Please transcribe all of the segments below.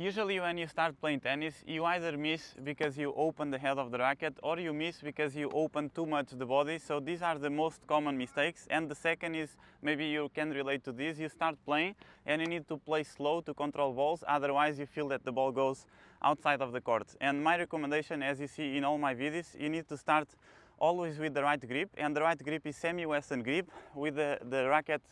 Usually when you start playing tennis, you either miss because you open the head of the racket, or you miss because you open too much the body. So these are the most common mistakes. And the second is, maybe you can relate to this, you start playing and you need to play slow to control balls, otherwise you feel that the ball goes outside of the court. And my recommendation, as you see in all my videos, you need to start always with the right grip, and the right grip is semi-western grip with the racket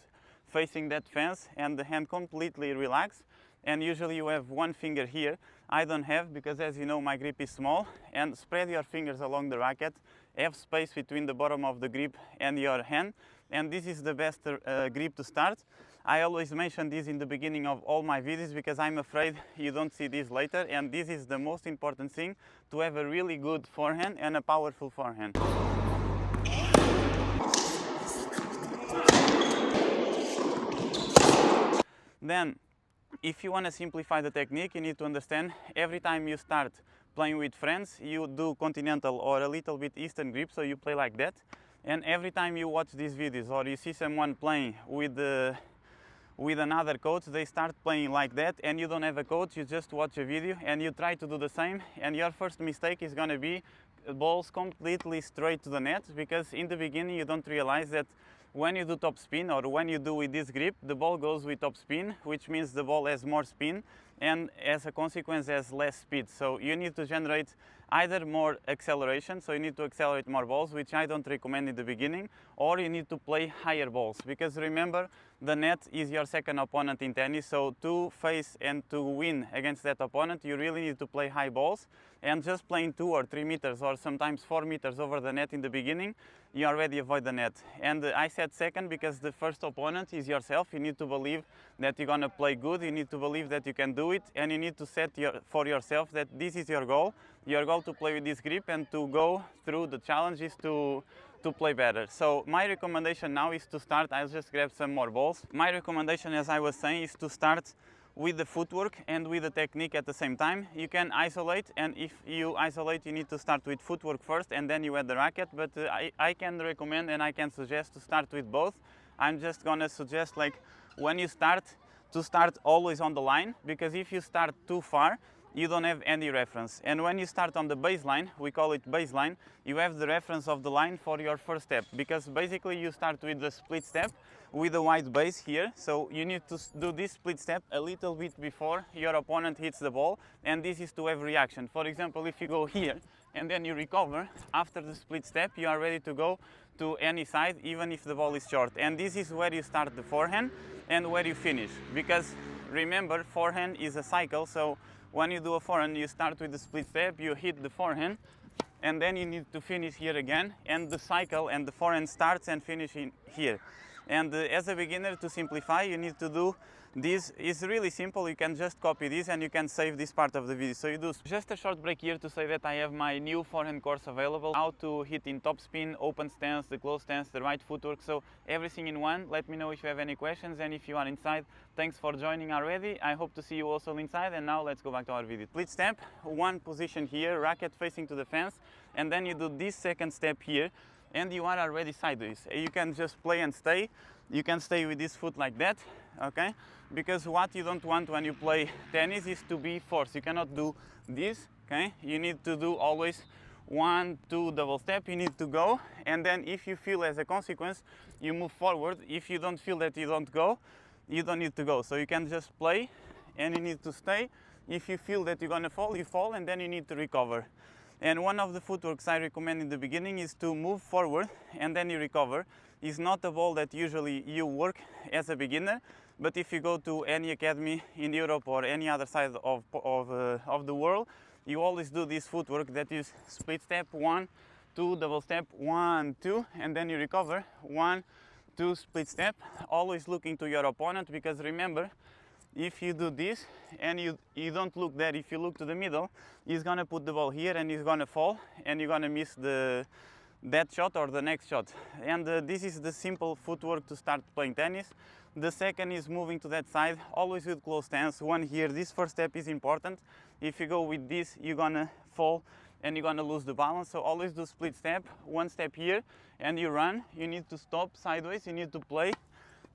facing that fence and the hand completely relaxed. And usually you have one finger here. I don't have, because as you know my grip is small. And spread your fingers along the racket, have space between the bottom of the grip and your hand, and this is the best grip to start. I always mention this in the beginning of all my videos because I'm afraid you don't see this later, and this is the most important thing, to have a really good forehand and a powerful forehand. Then, if you want to simplify the technique, you need to understand every time you start playing with friends, you do continental or a little bit eastern grip, so you play like that. And every time you watch these videos or you see someone playing with another coach, they start playing like that, and you don't have a coach, you just watch a video and you try to do the same, and your first mistake is going to be balls completely straight to the net, because in the beginning you don't realize that when you do top spin, or when you do with this grip, the ball goes with top spin, which means the ball has more spin and as a consequence has less speed. So you need to generate either more acceleration, so you need to accelerate more balls, which I don't recommend in the beginning, or you need to play higher balls, because remember, the net is your second opponent in tennis, so to face and to win against that opponent, you really need to play high balls. And just playing 2 or 3 meters or sometimes 4 meters over the net in the beginning, you already avoid the net. And I said second because the first opponent is yourself. You need to believe that you're going to play good, you need to believe that you can do it, and you need to set for yourself that this is your goal to play with this grip and to go through the challenges to play better. So my recommendation now is to start, I'll just grab some more balls. My recommendation, as I was saying, is to start with the footwork and with the technique at the same time. You can isolate, and if you isolate, you need to start with footwork first and then you add the racket, but I can recommend and I can suggest to start with both. I'm just gonna suggest, like, when you start, to start always on the line, because if you start too far, you don't have any reference. And when you start on the baseline, we call it baseline, you have the reference of the line for your first step, because basically you start with the split step with a wide base here, so you need to do this split step a little bit before your opponent hits the ball, and this is to have reaction. For example, if you go here and then you recover after the split step, you are ready to go to any side, even if the ball is short. And this is where you start the forehand and where you finish, because remember, forehand is a cycle, so when you do a forehand, you start with the split step, you hit the forehand, and then you need to finish here again, and the cycle and the forehand starts and finishes here. And as a beginner, to simplify, you need to do this. Is really simple. You can just copy this and you can save this part of the video. So you do just a short break here to say that I have my new forehand course available. How to hit in top spin, open stance, the close stance, the right footwork. So everything in one. Let me know if you have any questions, and if you are inside, thanks for joining already. I hope to see you also inside. And now let's go back to our video. Split step, one position here, racket facing to the fence, and then you do this second step here, and you are already sideways. You can just play and stay. You can stay with this foot like that, okay? Because what you don't want when you play tennis is to be forced. You cannot do this, okay? You need to do always 1, 2 double step. You need to go, and then if you feel as a consequence, you move forward. If you don't feel that you don't go, you don't need to go. So you can just play, and you need to stay. If you feel that you're gonna fall, you fall, and then you need to recover. And one of the footworks I recommend in the beginning is to move forward and then you recover. It's not a ball that usually you work as a beginner, but if you go to any academy in Europe or any other side of the world, you always do this footwork that is split step, 1, 2, double step, 1, 2, and then you recover, 1, 2, split step, always looking to your opponent, because remember, if you do this and you don't look there, if you look to the middle, he's gonna put the ball here and he's gonna fall and you're gonna miss that shot or the next shot. And this is the simple footwork to start playing tennis. The second is moving to that side, always with close stance. One here, this first step is important. If you go with this, you're gonna fall and you're gonna lose the balance. So always do split step, one step here, and you run. You need to stop sideways, you need to play.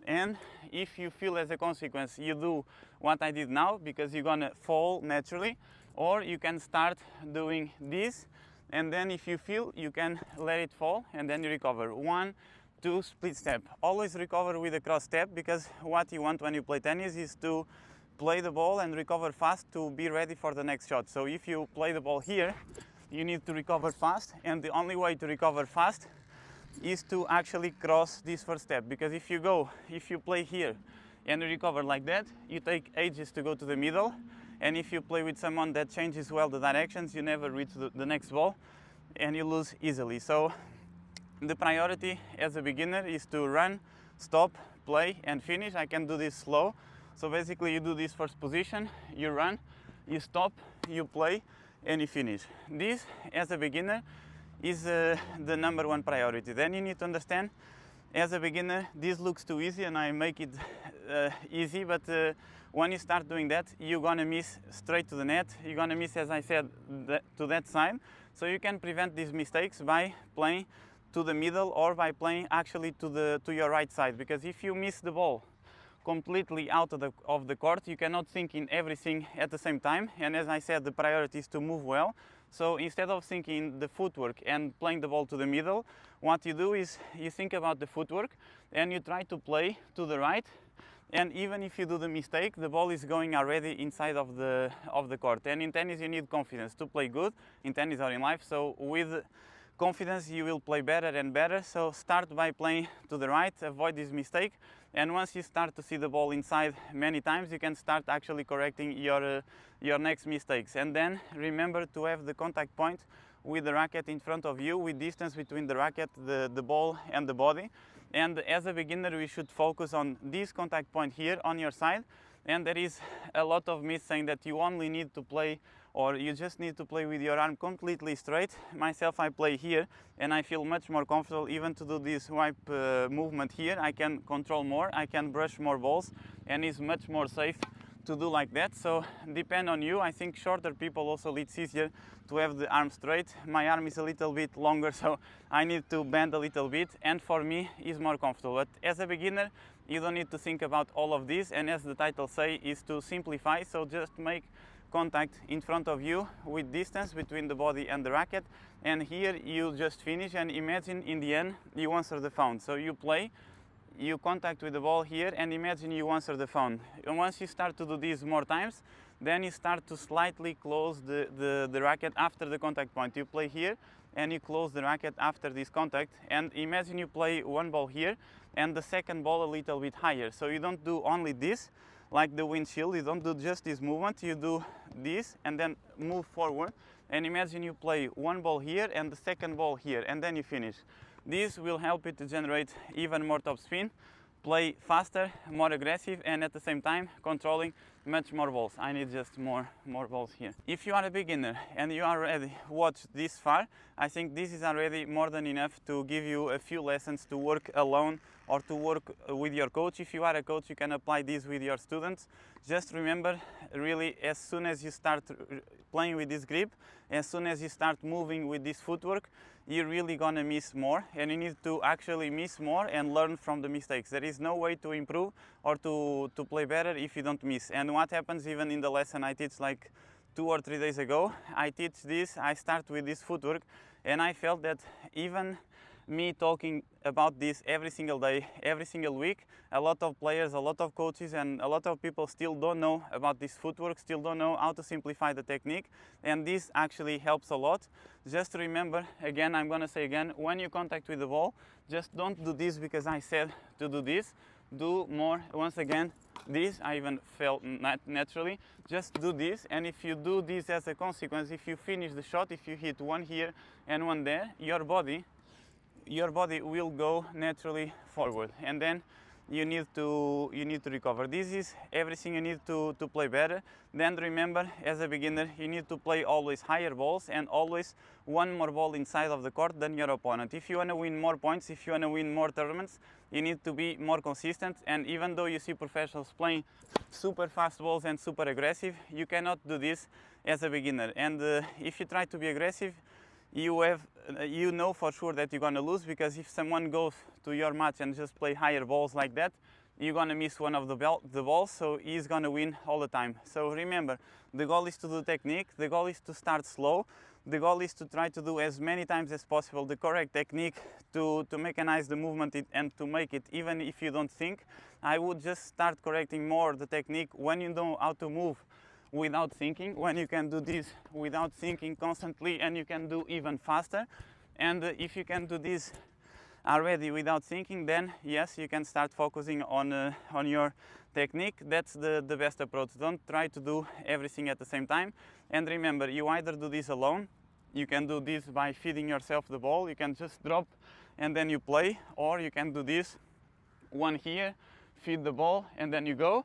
And if you feel as a consequence, you do what I did now, because you're gonna fall naturally, or you can start doing this, and then if you feel, you can let it fall, and then you recover. 1, 2, split step. Always recover with a cross step, because what you want when you play tennis is to play the ball and recover fast to be ready for the next shot. So if you play the ball here, you need to recover fast, and the only way to recover fast is to actually cross this first step, because if you play here and you recover like that, you take ages to go to the middle, and if you play with someone that changes well the directions, you never reach the next ball and you lose easily. So the priority as a beginner is to run, stop, play and finish. I can do this slow. So basically you do this first position, you run, you stop, you play and you finish. This as a beginner is the number one priority. Then you need to understand, as a beginner, this looks too easy and I make it easy, but when you start doing that, you're gonna miss straight to the net. You're gonna miss, as I said, to that side. So you can prevent these mistakes by playing to the middle or by playing actually to your right side. Because if you miss the ball completely out of the court, you cannot think in everything at the same time. And as I said, the priority is to move well. So instead of thinking the footwork and playing the ball to the middle, what you do is you think about the footwork and you try to play to the right. And even if you do the mistake, the ball is going already inside of the court. And in tennis, you need confidence to play good, in tennis or in life. So with confidence, you will play better and better. So start by playing to the right, avoid this mistake. And once you start to see the ball inside many times, you can start actually correcting your next mistakes. And then remember to have the contact point with the racket in front of you, with distance between the racket, the ball and the body. And as a beginner, we should focus on this contact point here on your side. And there is a lot of myths saying that you only need to play, or you just need to play with your arm completely straight. Myself, I play here and I feel much more comfortable even to do this wipe movement here. I can control more, I can brush more balls, and it's much more safe to do like that. So depend on you. I think shorter people also, it's easier to have the arm straight. My arm is a little bit longer, so I need to bend a little bit, and for me it's more comfortable. But as a beginner, you don't need to think about all of this, and as the title say, is to simplify. So just make contact in front of you with distance between the body and the racket, and here you just finish, and imagine in the end you answer the phone. So you play, you contact with the ball here, and imagine you answer the phone. And once you start to do this more times, then you start to slightly close the racket after the contact point. You play here and you close the racket after this contact, and imagine you play one ball here and the second ball a little bit higher. So you don't do only this like the windshield, you don't do just this movement, you do this and then move forward, and imagine you play one ball here and the second ball here, and then you finish. This will help you to generate even more topspin, play faster, more aggressive, and at the same time controlling much more balls. I need just more balls here. If you are a beginner and you already watched this far, I think this is already more than enough to give you a few lessons to work alone or to work with your coach. If you are a coach, you can apply this with your students. Just remember, really, as soon as you start playing with this grip, as soon as you start moving with this footwork, you're really gonna miss more, and you need to actually miss more and learn from the mistakes. There is no way to improve or to play better if you don't miss. And what happens even in the lesson I teach like 2 or 3 days ago, I teach this, I start with this footwork, and I felt that even me talking about this every single day, every single week, a lot of players, a lot of coaches, and a lot of people still don't know about this footwork, still don't know how to simplify the technique, and this actually helps a lot. Just remember, again, I'm gonna say again, when you contact with the ball, just don't do this because I said to do this. Do more, once again, this, I even felt naturally, just do this, and if you do this as a consequence, if you finish the shot, if you hit one here and one there, your body will go naturally forward, and then you need to recover. This is everything you need to play better. Then remember, as a beginner, you need to play always higher balls and always one more ball inside of the court than your opponent. If you want to win more points, if you want to win more tournaments, you need to be more consistent. And even though you see professionals playing super fast balls and super aggressive, you cannot do this as a beginner. And if you try to be aggressive, you know for sure that you're gonna lose, because if someone goes to your match and just play higher balls like that, you're gonna miss one of the balls, so he's gonna win all the time. So remember, the goal is to do technique, the goal is to start slow, the goal is to try to do as many times as possible the correct technique to mechanize the movement and to make it, even if you don't think. I would just start correcting more the technique when you know how to move without thinking, when you can do this without thinking constantly, and you can do even faster. And if you can do this already without thinking, then yes, you can start focusing on your technique. That's the best approach. Don't try to do everything at the same time. And remember, you either do this alone, you can do this by feeding yourself the ball, you can just drop and then you play, or you can do this, one here, feed the ball, and then you go.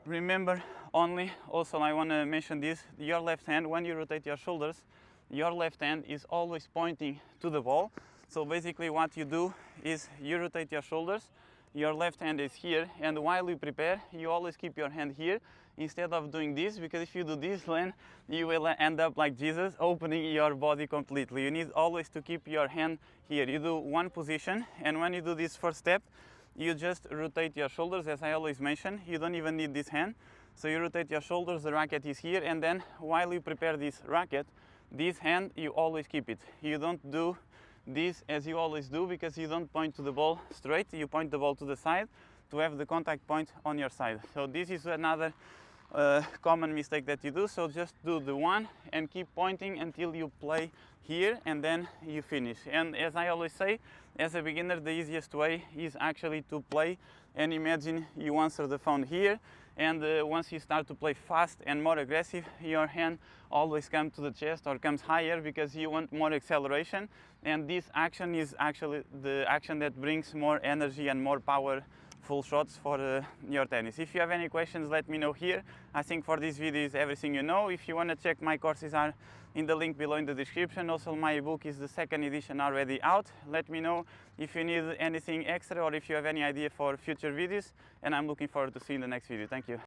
Remember, only, also I want to mention this, your left hand, when you rotate your shoulders, your left hand is always pointing to the ball. So basically what you do is you rotate your shoulders, your left hand is here, and while you prepare, you always keep your hand here instead of doing this, because if you do this, then you will end up like Jesus, opening your body completely. You need always to keep your hand here. You do one position, and when you do this first step, you just rotate your shoulders, as I always mention. You don't even need this hand. So you rotate your shoulders, the racket is here, and then while you prepare this racket, this hand, you always keep it. You don't do this as you always do, because you don't point to the ball straight, you point the ball to the side to have the contact point on your side. So this is another common mistake that you do. So just do the one and keep pointing until you play here, and then you finish. And as I always say, as a beginner, the easiest way is actually to play and imagine you answer the phone here, and once you start to play fast and more aggressive, your hand always comes to the chest or comes higher because you want more acceleration, and this action is actually the action that brings more energy and more powerful shots for your tennis. If you have any questions, let me know here. I think for this video is everything you know. If you want to check, my courses are in the link below in the description. Also, my book is the second edition already out. Let me know if you need anything extra or if you have any idea for future videos, and I'm looking forward to seeing the next video. Thank you.